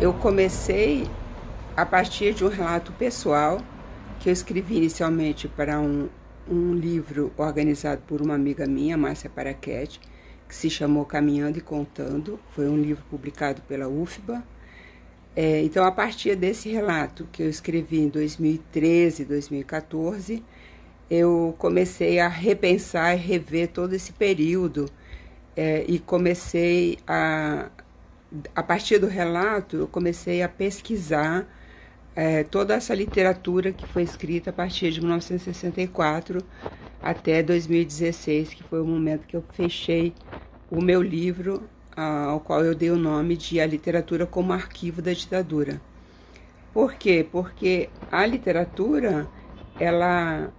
Eu comecei a partir de um relato pessoal que eu escrevi inicialmente para um livro organizado por uma amiga minha, Márcia Paraquete, que se chamou Caminhando e Contando. Foi um livro publicado pela UFBA. Então, a partir desse relato que eu escrevi em 2013, 2014, eu comecei a repensar e rever todo esse período e comecei a partir do relato, eu comecei a pesquisar toda essa literatura que foi escrita a partir de 1964 até 2016, que foi o momento que eu fechei o meu livro, ao qual eu dei o nome de A Literatura como Arquivo da Ditadura. Por quê? Porque a literatura, ela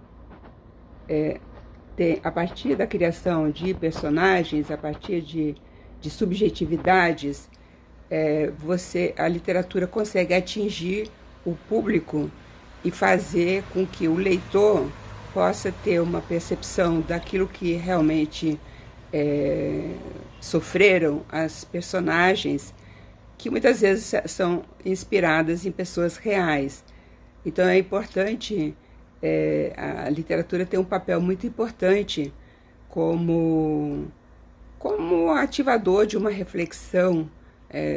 tem, a partir da criação de personagens, a partir de subjetividades, a literatura consegue atingir o público e fazer com que o leitor possa ter uma percepção daquilo que realmente sofreram as personagens, que muitas vezes são inspiradas em pessoas reais. Então é importante, a literatura tem um papel muito importante como ativador de uma reflexão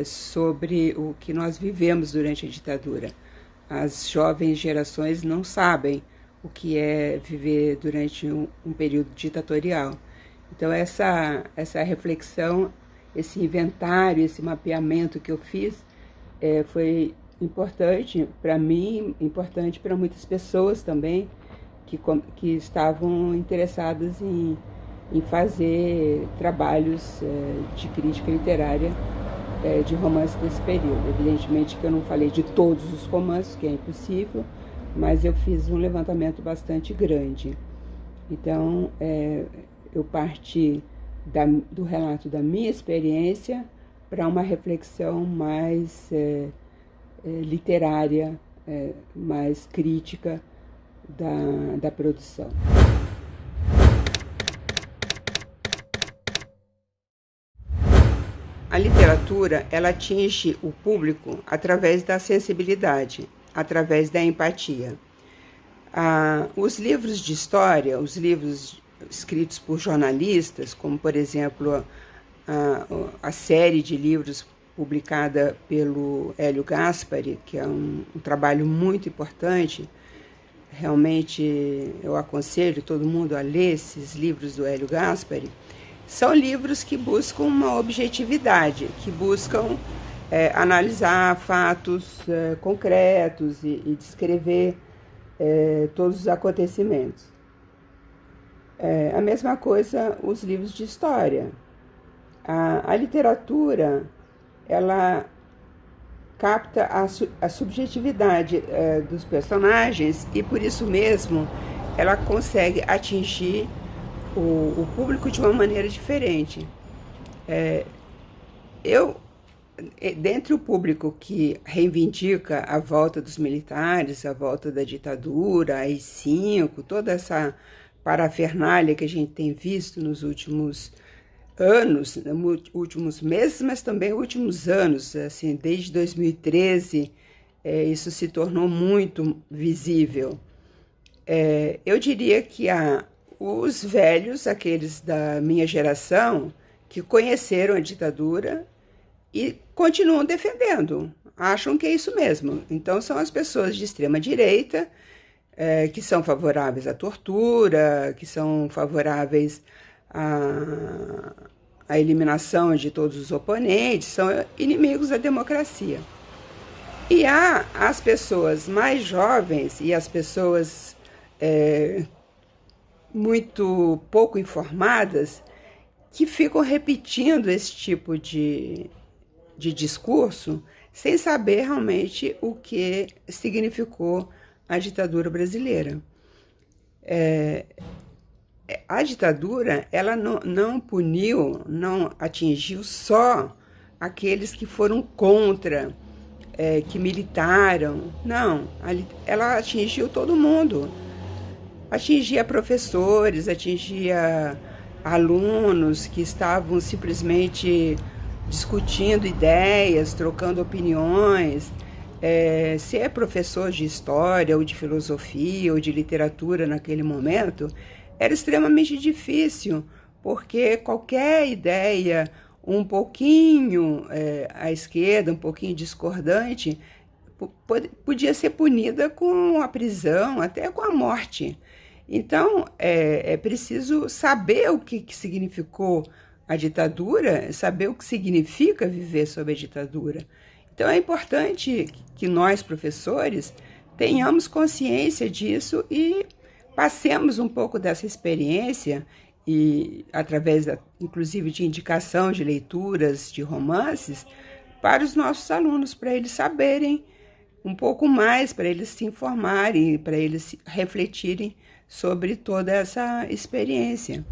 sobre o que nós vivemos durante a ditadura. As jovens gerações não sabem o que é viver durante um período ditatorial. Então essa reflexão, esse inventário, esse mapeamento que eu fiz foi importante para mim, importante para muitas pessoas também que estavam interessadas em fazer trabalhos de crítica literária de romance desse período. Evidentemente que eu não falei de todos os romances, que é impossível, mas eu fiz um levantamento bastante grande. Então, eu parti do relato da minha experiência para uma reflexão mais literária, mais crítica da produção. A literatura, ela atinge o público através da sensibilidade, através da empatia. Os livros de história, os livros escritos por jornalistas, como, por exemplo, a série de livros publicada pelo Hélio Gaspari, que é um trabalho muito importante. Realmente, eu aconselho todo mundo a ler esses livros do Hélio Gaspari. São livros que buscam uma objetividade, que buscam analisar fatos concretos e descrever todos os acontecimentos. A mesma coisa os livros de história. A literatura, ela capta a subjetividade dos personagens e, por isso mesmo, ela consegue atingir o público de uma maneira diferente. Dentre o público que reivindica a volta dos militares, a volta da ditadura, a AI-5, toda essa parafernália que a gente tem visto nos últimos anos, nos últimos meses, mas também últimos anos, assim, desde 2013, isso se tornou muito visível. Eu diria que os velhos, aqueles da minha geração, que conheceram a ditadura e continuam defendendo, acham que é isso mesmo. Então são as pessoas de extrema direita, que são favoráveis à tortura, que são favoráveis à eliminação de todos os oponentes, são inimigos da democracia. E há as pessoas mais jovens e as pessoas muito pouco informadas que ficam repetindo esse tipo de discurso sem saber realmente o que significou a ditadura brasileira. A ditadura, ela não puniu, não atingiu só aqueles que foram contra, que militaram. Não, ela atingiu todo mundo. Atingia professores, atingia alunos que estavam simplesmente discutindo ideias, trocando opiniões. Ser professor de história, ou de filosofia, ou de literatura naquele momento, era extremamente difícil, porque qualquer ideia um pouquinho à esquerda, um pouquinho discordante, podia ser punida com a prisão, até com a morte. Então, é preciso saber o que significou a ditadura, saber o que significa viver sob a ditadura. Então, é importante que nós, professores, tenhamos consciência disso e passemos um pouco dessa experiência, e através, inclusive, de indicação de leituras, de romances, para os nossos alunos, para eles saberem um pouco mais, para eles se informarem, para eles refletirem sobre toda essa experiência.